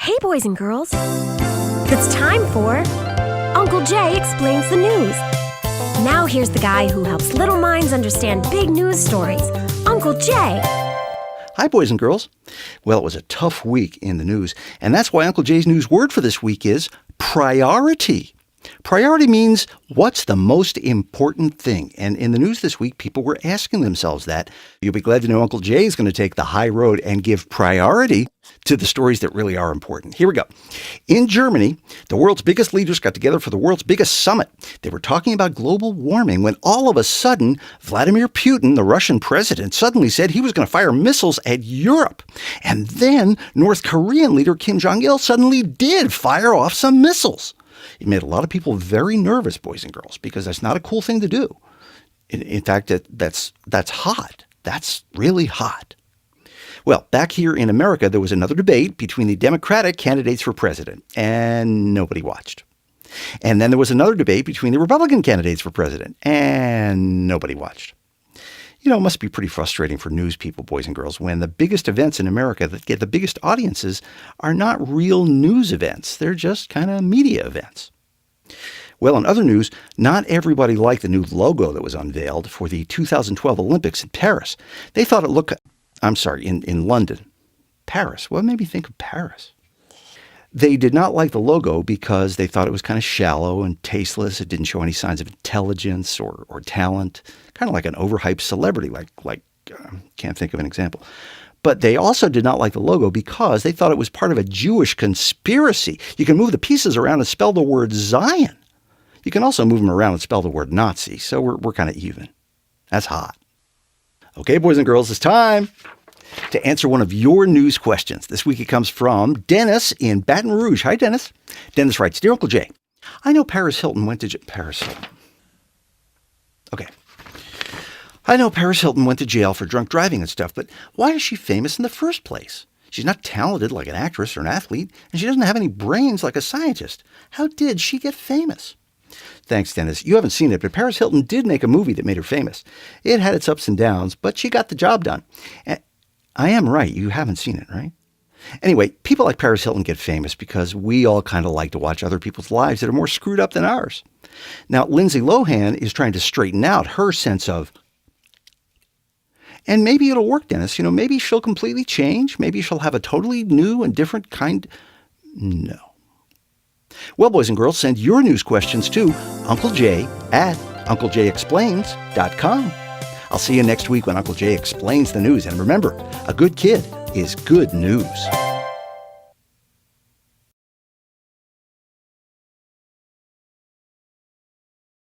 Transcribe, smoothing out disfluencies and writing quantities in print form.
Hey, boys and girls. It's time for Uncle Jay Explains the News. Now here's the guy who helps little minds understand big news stories, Uncle Jay. Hi, boys and girls. Well, it was a tough week in the news, and that's why Uncle Jay's news word for this week is priority. Priority means what's the most important thing. And in the news this week, people were asking themselves that. You'll be glad to know Uncle Jay is going to take the high road and give priority to the stories that really are important. Here we go. In Germany, the world's biggest leaders got together for the world's biggest summit. They were talking about global warming when all of a sudden, Vladimir Putin, the Russian president, suddenly said he was going to fire missiles at Europe. And then North Korean leader Kim Jong-il suddenly did fire off some missiles. It made a lot of people very nervous, boys and girls, because that's not a cool thing to do. In fact, that's hot. That's really hot. Well, back here in America, there was another debate between the Democratic candidates for president, and nobody watched. And then there was another debate between the Republican candidates for president, and nobody watched. You know, it must be pretty frustrating for news people, boys and girls, when the biggest events in America that get the biggest audiences are not real news events. They're just kind of media events. Well, in other news, not everybody liked the new logo that was unveiled for the 2012 Olympics in Paris. They thought it looked, in London. Paris. What made me think of Paris? They did not like the logo because they thought it was kind of shallow and tasteless. It didn't show any signs of intelligence or talent, kind of like an overhyped celebrity, can't think of an example. But they also did not like the logo because they thought it was part of a Jewish conspiracy. You can move the pieces around and spell the word Zion. You can also move them around and spell the word Nazi, so we're kind of even. That's hot. Okay, boys and girls, it's time to answer one of your news questions. This week it comes from Dennis in Baton Rouge. Hi, Dennis. Dennis writes, Dear Uncle Jay, I know Paris Hilton went to Paris Hilton. Okay. I know Paris Hilton went to jail for drunk driving and stuff, but why is she famous in the first place? She's not talented like an actress or an athlete, and she doesn't have any brains like a scientist. How did she get famous? Thanks, Dennis. You haven't seen it, but Paris Hilton did make a movie that made her famous. It had its ups and downs, but she got the job done. I am right. You haven't seen it, right? Anyway, people like Paris Hilton get famous because we all kind of like to watch other people's lives that are more screwed up than ours. Now, Lindsay Lohan is trying to straighten out her sense of, and maybe it'll work, Dennis. Maybe she'll completely change. Maybe she'll have a totally new and different kind. No. Well, boys and girls, send your news questions to Uncle Jay at UncleJayExplains.com. I'll see you next week when Uncle Jay explains the news. And remember, a good kid is good news.